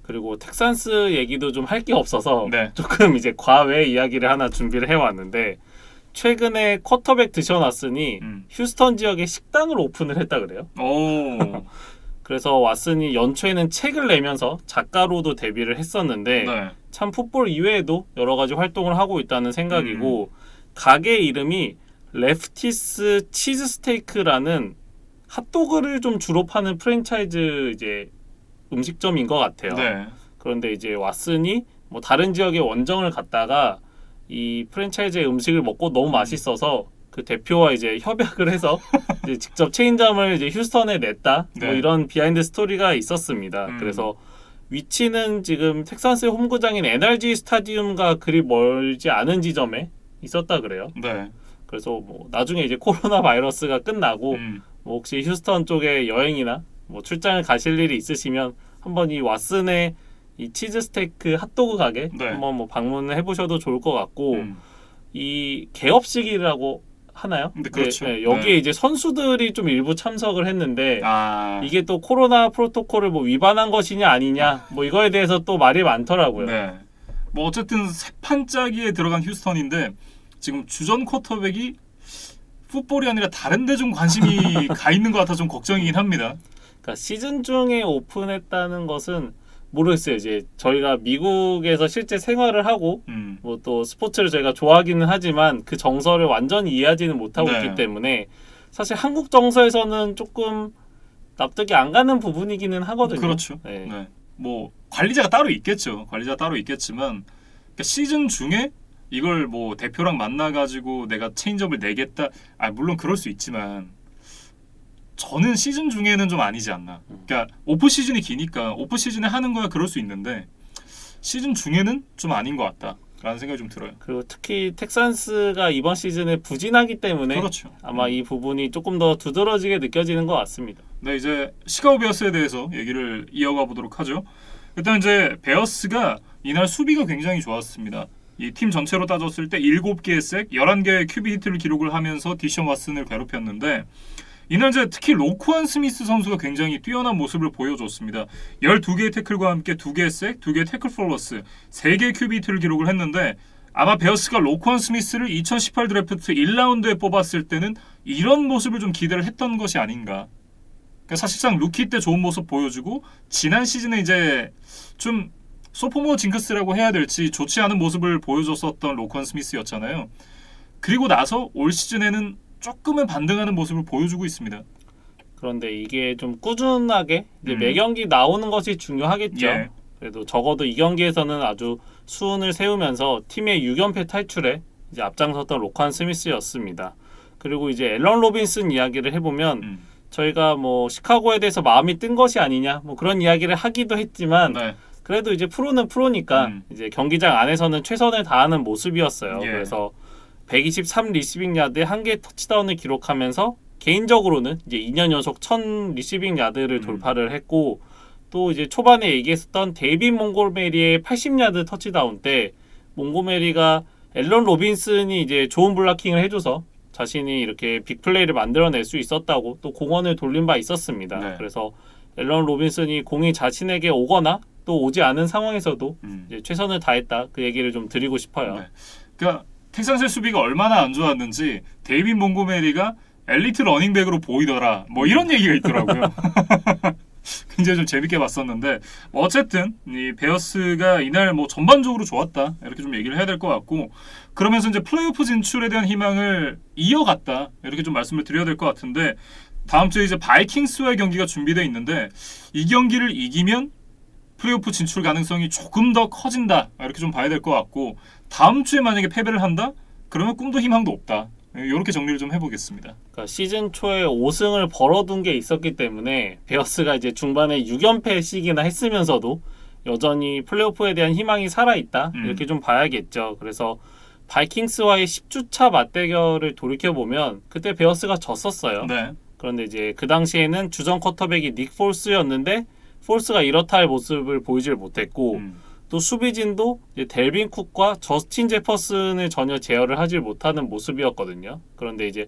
[SPEAKER 2] 그리고 텍산스 얘기도 좀 할 게 없어서
[SPEAKER 1] 네.
[SPEAKER 2] 조금 이제 과외 이야기를 하나 준비를 해왔는데 최근에 쿼터백 드션 왓슨이 휴스턴 지역에 식당을 오픈을 했다 그래요.
[SPEAKER 1] 오.
[SPEAKER 2] 그래서 왓슨이 연초에는 책을 내면서 작가로도 데뷔를 했었는데
[SPEAKER 1] 네.
[SPEAKER 2] 참 풋볼 이외에도 여러 가지 활동을 하고 있다는 생각이고 가게 이름이 레프티스 치즈 스테이크라는 핫도그를 좀 주로 파는 프랜차이즈 이제 음식점인 것 같아요.
[SPEAKER 1] 네.
[SPEAKER 2] 그런데 이제 왓슨이 뭐 다른 지역에 원정을 갔다가 이 프랜차이즈의 음식을 먹고 너무 맛있어서 그 대표와 이제 협약을 해서 이제 직접 체인점을 이제 휴스턴에 냈다.
[SPEAKER 1] 네.
[SPEAKER 2] 뭐 이런 비하인드 스토리가 있었습니다. 그래서 위치는 지금 텍사스의 홈구장인 NRG 스타디움과 그리 멀지 않은 지점에 있었다 그래요.
[SPEAKER 1] 네.
[SPEAKER 2] 그래서 뭐 나중에 이제 코로나 바이러스가 끝나고 뭐 혹시 휴스턴 쪽에 여행이나 뭐 출장을 가실 일이 있으시면 한번 이 왓슨의 이 치즈 스테이크 핫도그 가게
[SPEAKER 1] 네.
[SPEAKER 2] 한번 뭐 방문을 해보셔도 좋을 것 같고 이 개업식이라고 하나요?
[SPEAKER 1] 네, 그렇죠.
[SPEAKER 2] 네, 여기에
[SPEAKER 1] 네.
[SPEAKER 2] 이제 선수들이 좀 일부 참석을 했는데
[SPEAKER 1] 아.
[SPEAKER 2] 이게 또 코로나 프로토콜을 뭐 위반한 것이냐 아니냐 뭐 이거에 대해서 또 말이 많더라고요.
[SPEAKER 1] 네. 뭐 어쨌든 세 판짜기에 들어간 휴스턴인데 지금 주전 쿼터백이 풋볼이 아니라 다른 데 좀 관심이 가 있는 것 같아 좀 걱정이긴 합니다.
[SPEAKER 2] 그러니까 시즌 중에 오픈했다는 것은 모르겠어요. 이제 저희가 미국에서 실제 생활을 하고 뭐 또 스포츠를 저희가 좋아하기는 하지만 그 정서를 완전히 이해하지는 못하고
[SPEAKER 1] 네.
[SPEAKER 2] 있기 때문에 사실 한국 정서에서는 조금 납득이 안 가는 부분이기는 하거든요.
[SPEAKER 1] 그렇죠.
[SPEAKER 2] 네.
[SPEAKER 1] 네. 뭐 관리자가 따로 있겠죠. 관리자가 따로 있겠지만 그러니까 시즌 중에 이걸 뭐 대표랑 만나가지고 내가 체인지업을 내겠다. 물론 그럴 수 있지만 저는 시즌 중에는 좀 아니지 않나. 그러니까 오프 시즌이 기니까 오프 시즌에 하는 거야 그럴 수 있는데 시즌 중에는 좀 아닌 것 같다라는 생각이 좀 들어요.
[SPEAKER 2] 그리고 특히 텍산스가 이번 시즌에 부진하기 때문에
[SPEAKER 1] 그렇죠.
[SPEAKER 2] 아마 이 부분이 조금 더 두드러지게 느껴지는 것 같습니다.
[SPEAKER 1] 네, 이제 시카고 베어스에 대해서 얘기를 이어가 보도록 하죠. 일단 이제 베어스가 이날 수비가 굉장히 좋았습니다. 이 팀 전체로 따졌을 때 7개의 색, 11개의 큐비 히트를 기록을 하면서 디션 왓슨을 괴롭혔는데 이날 이제 특히 로쿠안 스미스 선수가 굉장히 뛰어난 모습을 보여줬습니다. 12개의 태클과 함께 2개의 색, 2개의 태클 폴러스, 3개의 큐비 히트를 기록을 했는데 아마 베어스가 로쿠안 스미스를 2018 드래프트 1라운드에 뽑았을 때는 이런 모습을 좀 기대를 했던 것이 아닌가. 그러니까 사실상 루키 때 좋은 모습 보여주고 지난 시즌에 이제 좀 소포모 징크스라고 해야 될지 좋지 않은 모습을 보여줬었던 로쿠안 스미스였잖아요. 그리고 나서 올 시즌에는 조금은 반등하는 모습을 보여주고 있습니다.
[SPEAKER 2] 그런데 이게 좀 꾸준하게 이제 매 경기 나오는 것이 중요하겠죠.
[SPEAKER 1] 예.
[SPEAKER 2] 그래도 적어도 이 경기에서는 아주 수운을 세우면서 팀의 6연패 탈출에 이제 앞장섰던 로칸 스미스였습니다. 그리고 이제 앨런 로빈슨 이야기를 해보면 저희가 뭐 시카고에 대해서 마음이 뜬 것이 아니냐 뭐 그런 이야기를 하기도 했지만
[SPEAKER 1] 네.
[SPEAKER 2] 그래도 이제 프로는 프로니까 이제 경기장 안에서는 최선을 다하는 모습이었어요.
[SPEAKER 1] 예.
[SPEAKER 2] 그래서 123 리시빙 야드에 1개의 터치다운을 기록하면서 개인적으로는 이제 2년 연속 1000 리시빙 야드를 돌파를 했고 또 이제 초반에 얘기했었던 데이빗 몽고메리의 80야드 터치다운 때 몽고메리가 앨런 로빈슨이 이제 좋은 블락킹을 해줘서 자신이 이렇게 빅플레이를 만들어낼 수 있었다고 또 공헌을 돌린 바 있었습니다.
[SPEAKER 1] 네.
[SPEAKER 2] 그래서 앨런 로빈슨이 공이 자신에게 오거나 또 오지 않은 상황에서도 이제 최선을 다했다 그 얘기를 좀 드리고 싶어요.
[SPEAKER 1] 네. 그러니까 텍산스의 수비가 얼마나 안 좋았는지 데이빗 몽고메리가 엘리트 러닝백으로 보이더라 뭐 이런 얘기가 있더라고요. 굉장히 좀 재밌게 봤었는데 어쨌든 이 베어스가 이날 뭐 전반적으로 좋았다 이렇게 좀 얘기를 해야 될 것 같고 그러면서 이제 플레이오프 진출에 대한 희망을 이어갔다 이렇게 좀 말씀을 드려야 될 것 같은데 다음 주에 이제 바이킹스와의 경기가 준비되어 있는데 이 경기를 이기면 플레이오프 진출 가능성이 조금 더 커진다 이렇게 좀 봐야 될 것 같고 다음 주에 만약에 패배를 한다 그러면 꿈도 희망도 없다 이렇게 정리를 좀 해보겠습니다.
[SPEAKER 2] 그러니까 시즌 초에 5승을 벌어둔 게 있었기 때문에 베어스가 이제 중반에 6연패씩이나 했으면서도 여전히 플레이오프에 대한 희망이 살아있다 이렇게 좀 봐야겠죠. 그래서 바이킹스와의 10주차 맞대결을 돌이켜보면 그때 베어스가 졌었어요.
[SPEAKER 1] 네.
[SPEAKER 2] 그런데 이제 그 당시에는 주전 쿼터백이 닉 폴스였는데 폴스가 이렇다 할 모습을 보이질 못했고 또 수비진도 이제 델빈 쿡과 저스틴 제퍼슨을 전혀 제어를 하지 못하는 모습이었거든요. 그런데 이제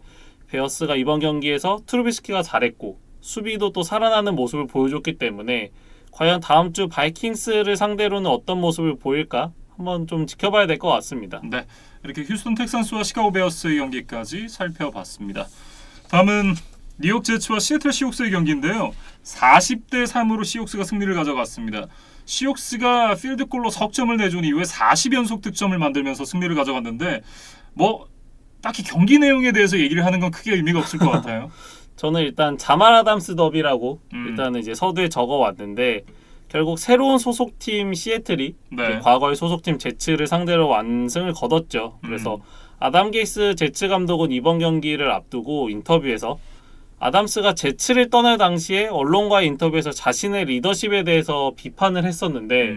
[SPEAKER 2] 베어스가 이번 경기에서 트루비스키가 잘했고 수비도 또 살아나는 모습을 보여줬기 때문에 과연 다음 주 바이킹스를 상대로는 어떤 모습을 보일까 한번 좀 지켜봐야 될 것 같습니다.
[SPEAKER 1] 네, 이렇게 휴스턴 텍산스와 시카고 베어스의 경기까지 살펴봤습니다. 다음은 뉴욕 제츠와 시애틀 시옥스의 경기인데요. 40대 3으로 시옥스가 승리를 가져갔습니다. 시옥스가 필드골로 석점을 내준 이후에 40연속 득점을 만들면서 승리를 가져갔는데 뭐 딱히 경기 내용에 대해서 얘기를 하는 건 크게 의미가 없을 것 같아요.
[SPEAKER 2] 저는 일단 자말 아담스 더비라고 일단은 이제 서두에 적어왔는데 결국 새로운 소속팀 시애틀이
[SPEAKER 1] 네.
[SPEAKER 2] 과거의 소속팀 제츠를 상대로 완승을 거뒀죠. 그래서 아담 게이스 제츠 감독은 이번 경기를 앞두고 인터뷰에서 아담스가 제츠를 떠날 당시에 언론과의 인터뷰에서 자신의 리더십에 대해서 비판을 했었는데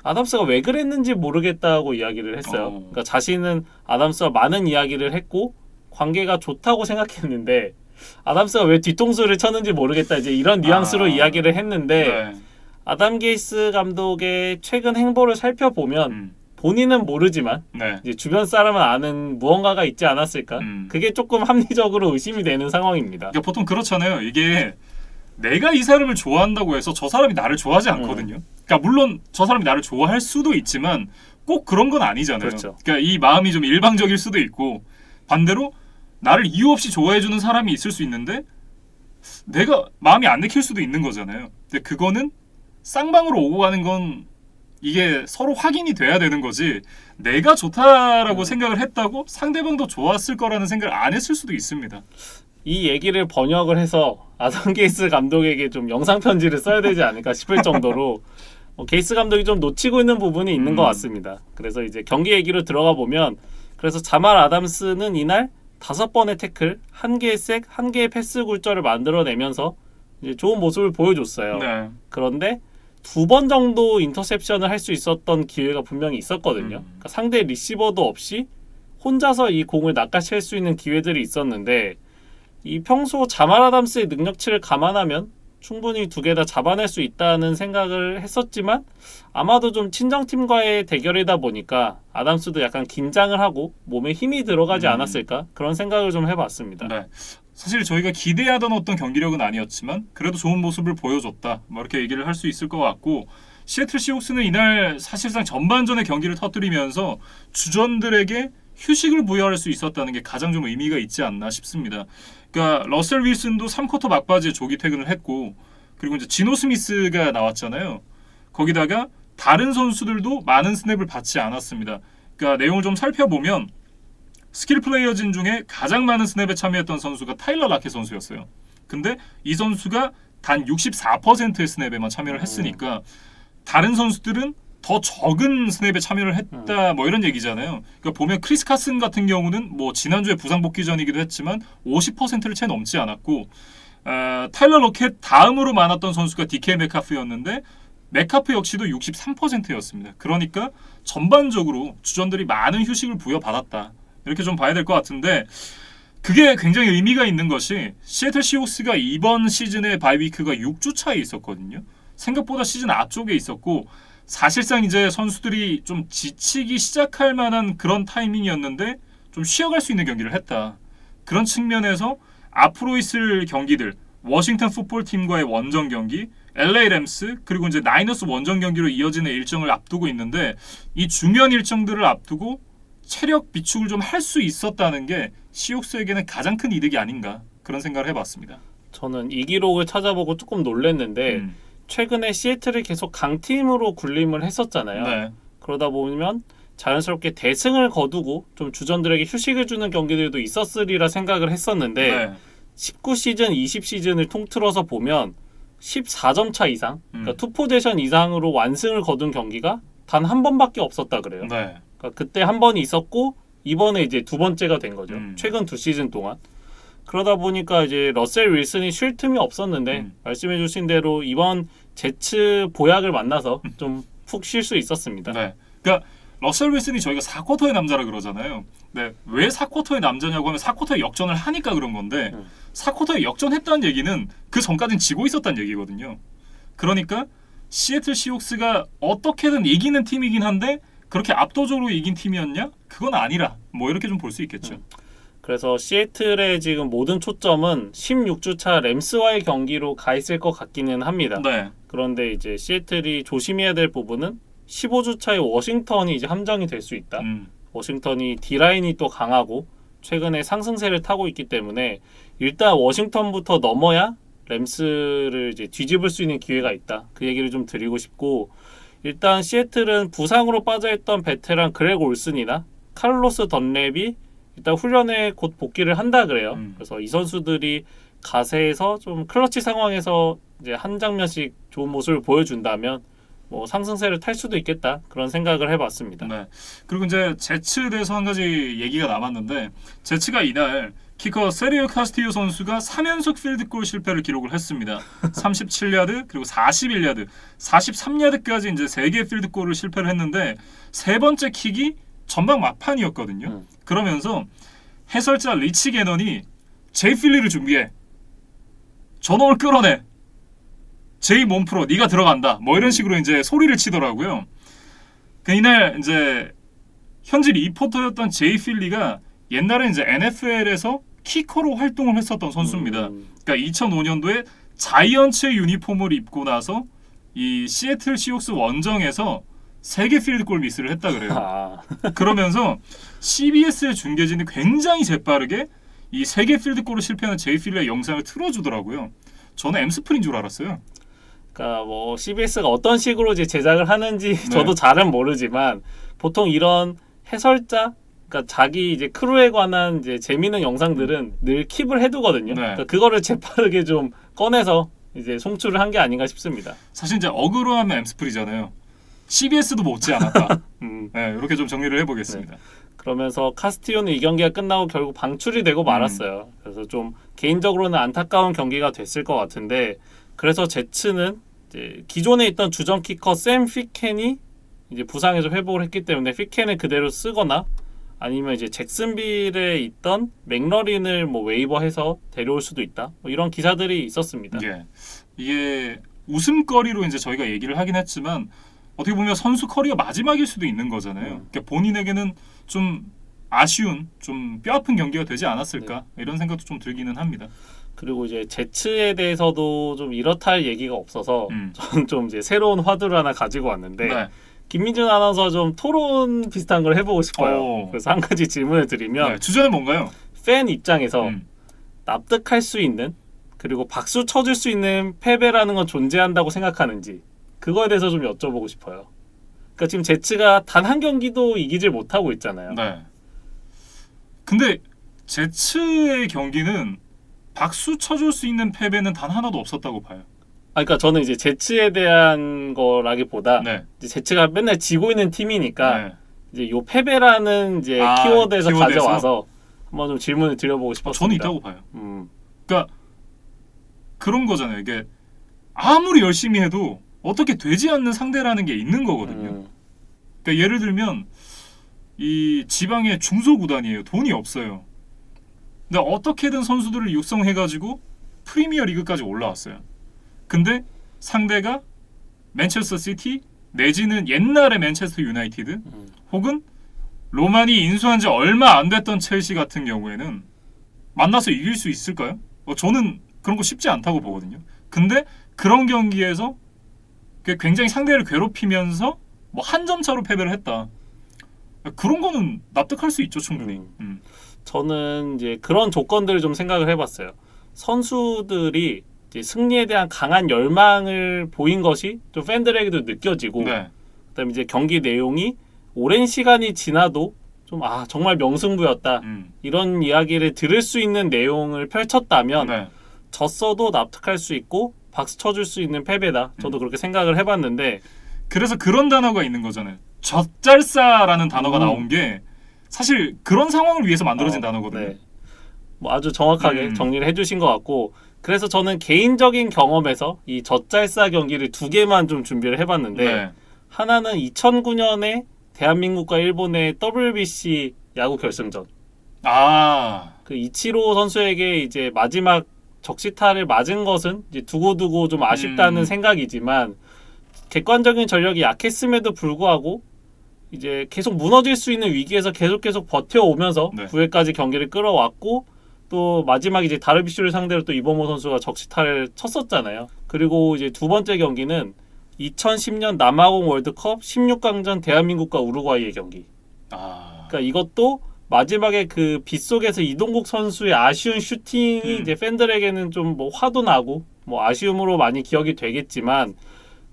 [SPEAKER 2] 아담스가 왜 그랬는지 모르겠다고 이야기를 했어요. 그러니까 자신은 아담스와 많은 이야기를 했고 관계가 좋다고 생각했는데 아담스가 왜 뒤통수를 쳤는지 모르겠다 이제 이런 뉘앙스로 이야기를 했는데
[SPEAKER 1] 네.
[SPEAKER 2] 아담 게이스 감독의 최근 행보를 살펴보면 본인은 모르지만
[SPEAKER 1] 네.
[SPEAKER 2] 이제 주변 사람은 아는 무언가가 있지 않았을까? 그게 조금 합리적으로 의심이 되는 상황입니다.
[SPEAKER 1] 그러니까 보통 그렇잖아요. 이게 내가 이 사람을 좋아한다고 해서 저 사람이 나를 좋아하지 않거든요. 그러니까 물론 저 사람이 나를 좋아할 수도 있지만 꼭 그런 건 아니잖아요.
[SPEAKER 2] 그렇죠.
[SPEAKER 1] 그러니까 이 마음이 좀 일방적일 수도 있고 반대로 나를 이유 없이 좋아해주는 사람이 있을 수 있는데 내가 마음이 안 내킬 수도 있는 거잖아요. 근데 그거는 쌍방으로 오고 가는 건 이게 서로 확인이 돼야 되는 거지 내가 좋다라고 생각을 했다고 상대방도 좋았을 거라는 생각을 안 했을 수도 있습니다.
[SPEAKER 2] 이 얘기를 번역을 해서 아담 게이스 감독에게 좀 영상 편지를 써야 되지 않을까 싶을 정도로 게이스 감독이 좀 놓치고 있는 부분이 있는
[SPEAKER 1] 음.
[SPEAKER 2] 것 같습니다. 그래서 이제 경기 얘기로 들어가 보면 그래서 자말 아담스는 이날 5번의 태클, 1개의 색, 1개의 패스 굴절을 만들어내면서 이제 좋은 모습을 보여줬어요.
[SPEAKER 1] 네.
[SPEAKER 2] 그런데 2번 정도 인터셉션을 할 수 있었던 기회가 분명히 있었거든요. 그러니까 상대 리시버도 없이 혼자서 이 공을 낚아챌 수 있는 기회들이 있었는데 이 평소 자말 아담스의 능력치를 감안하면 충분히 2개 다 잡아낼 수 있다는 생각을 했었지만 아마도 좀 친정팀과의 대결이다 보니까 아담스도 약간 긴장을 하고 몸에 힘이 들어가지 않았을까 그런 생각을 좀 해봤습니다.
[SPEAKER 1] 네. 사실 저희가 기대하던 어떤 경기력은 아니었지만 그래도 좋은 모습을 보여줬다. 뭐 이렇게 얘기를 할 수 있을 것 같고 시애틀 시옥스는 이날 사실상 전반전의 경기를 터뜨리면서 주전들에게 휴식을 부여할 수 있었다는 게 가장 좀 의미가 있지 않나 싶습니다. 그러니까 러셀 윌슨도 3쿼터 막바지에 조기 퇴근을 했고 그리고 이제 지노 스미스가 나왔잖아요. 거기다가 다른 선수들도 많은 스냅을 받지 않았습니다. 그러니까 내용을 좀 살펴보면 스킬 플레이어진 중에 가장 많은 스냅에 참여했던 선수가 타일러 라켓 선수였어요. 근데 이 선수가 단 64%의 스냅에만 참여를 했으니까 다른 선수들은 더 적은 스냅에 참여를 했다 뭐 이런 얘기잖아요. 그러니까 보면 크리스 카슨 같은 경우는 뭐 지난주에 부상 복귀 전이기도 했지만 50%를 채 넘지 않았고 타일러 로켓 다음으로 많았던 선수가 DK 메카프였는데 메카프 역시도 63%였습니다. 그러니까 전반적으로 주전들이 많은 휴식을 부여받았다. 이렇게 좀 봐야 될 것 같은데 그게 굉장히 의미가 있는 것이 시애틀 시옥스가 이번 시즌의 바이위크가 6주 차에 있었거든요. 생각보다 시즌 앞쪽에 있었고 사실상 이제 선수들이 좀 지치기 시작할 만한 그런 타이밍이었는데 좀 쉬어갈 수 있는 경기를 했다. 그런 측면에서 앞으로 있을 경기들 워싱턴 풋볼 팀과의 원정 경기, LA 램스 그리고 이제 나이너스 원정 경기로 이어지는 일정을 앞두고 있는데 이 중요한 일정들을 앞두고 체력 비축을 좀 할 수 있었다는 게 시옥스에게는 가장 큰 이득이 아닌가 그런 생각을 해봤습니다.
[SPEAKER 2] 저는 이 기록을 찾아보고 조금 놀랐는데 최근에 시애틀을 계속 강팀으로 군림을 했었잖아요.
[SPEAKER 1] 네.
[SPEAKER 2] 그러다 보면 자연스럽게 대승을 거두고 좀 주전들에게 휴식을 주는 경기들도 있었으리라 생각을 했었는데
[SPEAKER 1] 네.
[SPEAKER 2] 19시즌, 20시즌을 통틀어서 보면 14점 차 이상, 그러니까 투포제션 이상으로 완승을 거둔 경기가 단 한 번밖에 없었다 그래요.
[SPEAKER 1] 네.
[SPEAKER 2] 그러니까 그때 한 번이 있었고 이번에 이제 2번째가 된 거죠.
[SPEAKER 1] 음.
[SPEAKER 2] 최근 2시즌 동안. 그러다 보니까 이제 러셀 윌슨이 쉴 틈이 없었는데 말씀해주신 대로 이번 제츠 보약을 만나서 좀 푹 쉴 수 있었습니다.
[SPEAKER 1] 네. 그러니까 러셀 윌슨이 저희가 4쿼터의 남자라 그러잖아요. 네. 왜 4쿼터의 남자냐고 하면 4쿼터에 역전을 하니까 그런 건데 4쿼터에 역전했다는 얘기는 그 전까지는 지고 있었다는 얘기거든요. 그러니까 시애틀 시옥스가 어떻게든 이기는 팀이긴 한데 그렇게 압도적으로 이긴 팀이었냐? 그건 아니라 뭐 이렇게 좀 볼 수 있겠죠.
[SPEAKER 2] 그래서 시애틀의 지금 모든 초점은 16주차 램스와의 경기로 가 있을 것 같기는 합니다.
[SPEAKER 1] 네.
[SPEAKER 2] 그런데 이제 시애틀이 조심해야 될 부분은 15주차의 워싱턴이 이제 함정이 될 수 있다. 워싱턴이 D라인이 또 강하고 최근에 상승세를 타고 있기 때문에 일단 워싱턴부터 넘어야 램스를 이제 뒤집을 수 있는 기회가 있다. 그 얘기를 좀 드리고 싶고 일단 시애틀은 부상으로 빠져있던 베테랑 그렉 올슨이나 칼로스 던랩이 일단 훈련에 곧 복귀를 한다 그래요. 그래서 이 선수들이 가세에서 좀 클러치 상황에서 이제 한 장면씩 좋은 모습을 보여준다면 뭐 상승세를 탈 수도 있겠다 그런 생각을 해봤습니다.
[SPEAKER 1] 네. 그리고 이제 제츠에 대해서 한 가지 얘기가 남았는데 제츠가 이날 키커 세리오 카스티오 선수가 3연속 필드골 실패를 기록을 했습니다. 37야드 그리고 41야드, 43야드까지 이제 3개의 필드골을 실패를 했는데 세 번째 킥이 전방 막판이었거든요. 그러면서 해설자 리치 게넌이 제이 필리를 준비해. 저놈을 끌어내. 제이 몸프로 네가 들어간다. 뭐 이런 식으로 이제 소리를 치더라고요. 이날 이제 현지 리포터였던 제이 필리가 옛날에 이제 NFL에서 키커로 활동을 했었던 선수입니다. 그러니까 2005년도에 자이언츠의 유니폼을 입고 나서 이 시애틀 시옥스 원정에서 3개 필드골 미스를 했다 그래요. 그러면서 CBS의 중계진이 굉장히 재빠르게 이 3개 필드골을 실패하는 제이 필리의 영상을 틀어주더라고요. 저는 엠스프린 줄 알았어요.
[SPEAKER 2] 그러니까 뭐 CBS가 어떤 식으로 이제 제작을 하는지 저도 잘은 모르지만 보통 이런 해설자, 그러니까 자기 이제 크루에 관한 이제 재미있는 영상들은 늘 킵을 해두거든요. 그러니까 그거를 재빠르게 좀 꺼내서 이제 송출을 한 게 아닌가 싶습니다.
[SPEAKER 1] 사실 이제 어그로하면 엠스프리잖아요. CBS도 못지 않았다.
[SPEAKER 2] 음.
[SPEAKER 1] 네, 이렇게 좀 정리를 해보겠습니다.
[SPEAKER 2] 그러면서 카스티오는 이 경기가 끝나고 결국 방출이 되고 말았어요. 그래서 좀 개인적으로는 안타까운 경기가 됐을 것 같은데 그래서 제츠는 이제 기존에 있던 주전 키커 샘 피켄이 이제 부상에서 회복을 했기 때문에 피켄을 그대로 쓰거나 아니면 이제 잭슨빌에 있던 맥러린을 뭐 웨이버해서 데려올 수도 있다. 뭐 이런 기사들이 있었습니다.
[SPEAKER 1] 예, 이게 웃음거리로 이제 저희가 얘기를 하긴 했지만 어떻게 보면 선수 커리어 마지막일 수도 있는 거잖아요. 그러니까 본인에게는 좀 아쉬운, 좀 뼈아픈 경기가 되지 않았을까 이런 생각도 좀 들기는 합니다.
[SPEAKER 2] 그리고 이제 제츠에 대해서도 좀 이렇다 할 얘기가 없어서 저는 좀 이제 새로운 화두를 하나 가지고 왔는데
[SPEAKER 1] 네.
[SPEAKER 2] 김민준 아나운서 좀 토론 비슷한 걸 해보고 싶어요.
[SPEAKER 1] 오.
[SPEAKER 2] 그래서 한 가지 질문을 드리면
[SPEAKER 1] 네, 주제는 뭔가요?
[SPEAKER 2] 팬 입장에서
[SPEAKER 1] 음.
[SPEAKER 2] 납득할 수 있는 그리고 박수 쳐줄 수 있는 패배라는 건 존재한다고 생각하는지 그거에 대해서 좀 여쭤보고 싶어요. 그러니까 지금 제츠가 단 한 경기도 이기질 못하고 있잖아요.
[SPEAKER 1] 네. 근데 제츠의 경기는 박수 쳐줄 수 있는 패배는 단 하나도 없었다고 봐요.
[SPEAKER 2] 그러니까 저는 이제 제츠에 대한 거라기보다
[SPEAKER 1] 네.
[SPEAKER 2] 이제 제츠가 맨날 지고 있는 팀이니까
[SPEAKER 1] 네.
[SPEAKER 2] 이제 요 패배라는 이제 키워드에서 가져와서 한번 좀 질문을 드려보고 싶었습니다.
[SPEAKER 1] 저는 있다고 봐요. 그러니까 그런 거잖아요. 이게 아무리 열심히 해도 어떻게 되지 않는 상대라는 게 있는 거거든요. 그러니까 예를 들면 이 지방의 중소구단이에요. 돈이 없어요. 근데 어떻게든 선수들을 육성해가지고 프리미어 리그까지 올라왔어요. 근데 상대가 맨체스터 시티 내지는 옛날의 맨체스터 유나이티드 혹은 로만이 인수한 지 얼마 안 됐던 첼시 같은 경우에는 만나서 이길 수 있을까요? 저는 그런 거 쉽지 않다고 보거든요. 근데 그런 경기에서 굉장히 상대를 괴롭히면서 뭐 한 점 차로 패배를 했다. 그런 거는 납득할 수 있죠, 충분히.
[SPEAKER 2] 저는 이제 그런 조건들을 좀 생각을 해봤어요. 선수들이 이제 승리에 대한 강한 열망을 보인 것이 좀 팬들에게도 느껴지고,
[SPEAKER 1] 네.
[SPEAKER 2] 그다음에 이제 경기 내용이 오랜 시간이 지나도 좀 정말 명승부였다 이런 이야기를 들을 수 있는 내용을 펼쳤다면
[SPEAKER 1] 네.
[SPEAKER 2] 졌어도 납득할 수 있고 박수 쳐줄 수 있는 패배다. 저도 그렇게 생각을 해봤는데
[SPEAKER 1] 그래서 그런 단어가 있는 거잖아요. 젖잘싸라는 단어가 나온 게 사실 그런 상황을 위해서 만들어진 단어거든요.
[SPEAKER 2] 네. 뭐 아주 정확하게 정리를 해주신 것 같고 그래서 저는 개인적인 경험에서 이 젖잘싸 경기를 두 개만 좀 준비를 해봤는데
[SPEAKER 1] 네.
[SPEAKER 2] 하나는 2009년에 대한민국과 일본의 WBC 야구 결승전. 그 이치로 선수에게 이제 마지막 적시타를 맞은 것은 이제 두고두고 좀 아쉽다는 생각이지만 객관적인 전력이 약했음에도 불구하고 이제 계속 무너질 수 있는 위기에서 계속 버텨오면서 9회까지 경기를 끌어왔고 또 마지막 이제 다르비슈를 상대로 또 이범호 선수가 적시타를 쳤었잖아요. 그리고 이제 두 번째 경기는 2010년 남아공 월드컵 16강전 대한민국과 우루과이의 경기. 그러니까 이것도 마지막에 그 빗속에서 이동국 선수의 아쉬운 슈팅이 이제 팬들에게는 좀 뭐 화도 나고 뭐 아쉬움으로 많이 기억이 되겠지만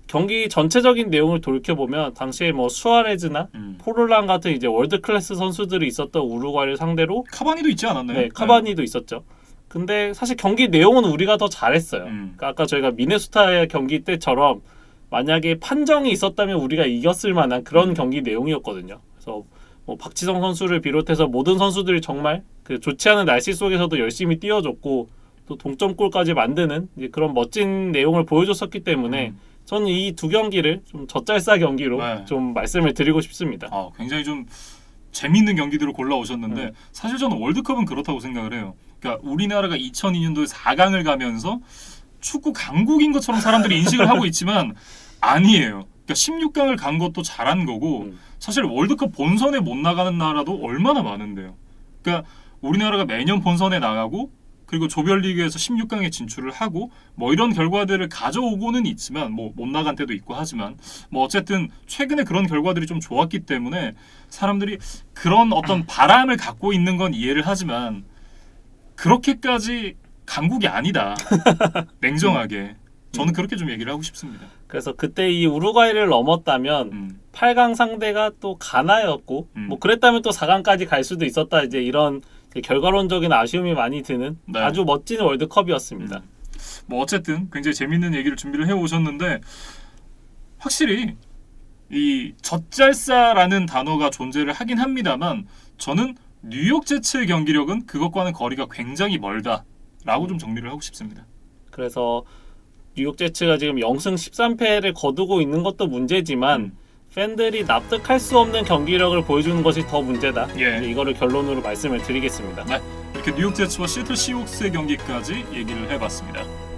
[SPEAKER 2] 경기 전체적인 내용을 돌이켜보면 당시에 뭐 수아레즈나 포르란 같은 이제 월드 클래스 선수들이 있었던 우루과이를 상대로
[SPEAKER 1] 카바니도 있지 않았나요?
[SPEAKER 2] 네, 카바니도 있었죠. 근데 사실 경기 내용은 우리가 더 잘했어요. 그러니까 아까 저희가 미네소타의 경기 때처럼 만약에 판정이 있었다면 우리가 이겼을 만한 그런 경기 내용이었거든요. 그래서 뭐 박지성 선수를 비롯해서 모든 선수들이 정말 그 좋지 않은 날씨 속에서도 열심히 뛰어줬고 또 동점골까지 만드는 이제 그런 멋진 내용을 보여줬었기 때문에 저는 이 두 경기를 좀 젖잘싸 경기로 좀 말씀을 드리고 싶습니다.
[SPEAKER 1] 굉장히 좀 재미있는 경기들을 골라오셨는데 사실 저는 월드컵은 그렇다고 생각을 해요. 그러니까 우리나라가 2002년도에 4강을 가면서 축구 강국인 것처럼 사람들이 인식을 하고 있지만 아니에요. 그러니까 16강을 간 것도 잘한 거고 사실 월드컵 본선에 못 나가는 나라도 얼마나 많은데요. 그러니까 우리나라가 매년 본선에 나가고 그리고 조별리그에서 16강에 진출을 하고 뭐 이런 결과들을 가져오고는 있지만 뭐 못 나간 때도 있고 하지만 뭐 어쨌든 최근에 그런 결과들이 좀 좋았기 때문에 사람들이 그런 어떤 바람을 갖고 있는 건 이해를 하지만 그렇게까지 강국이 아니다. 냉정하게. 저는 그렇게 좀 얘기를 하고 싶습니다.
[SPEAKER 2] 그래서 그때 이 우루과이를 넘었다면 8강 상대가 또 가나였고 뭐 그랬다면 또 4강까지 갈 수도 있었다. 이제 이런 결과론적인 아쉬움이 많이 드는 아주 멋진 월드컵이었습니다.
[SPEAKER 1] 뭐 어쨌든 굉장히 재밌는 얘기를 준비를 해 오셨는데 확실히 이 젖잘싸라는 단어가 존재를 하긴 합니다만 저는 뉴욕 제츠의 경기력은 그것과는 거리가 굉장히 멀다라고 좀 정리를 하고 싶습니다.
[SPEAKER 2] 그래서 뉴욕 제츠가 지금 0승 13패를 거두고 있는 것도 문제지만 팬들이 납득할 수 없는 경기력을 보여주는 것이 더 문제다.
[SPEAKER 1] 예.
[SPEAKER 2] 이제 이거를 결론으로 말씀을 드리겠습니다.
[SPEAKER 1] 이렇게 뉴욕 제츠와 시애틀 시옥스의 경기까지 얘기를 해봤습니다.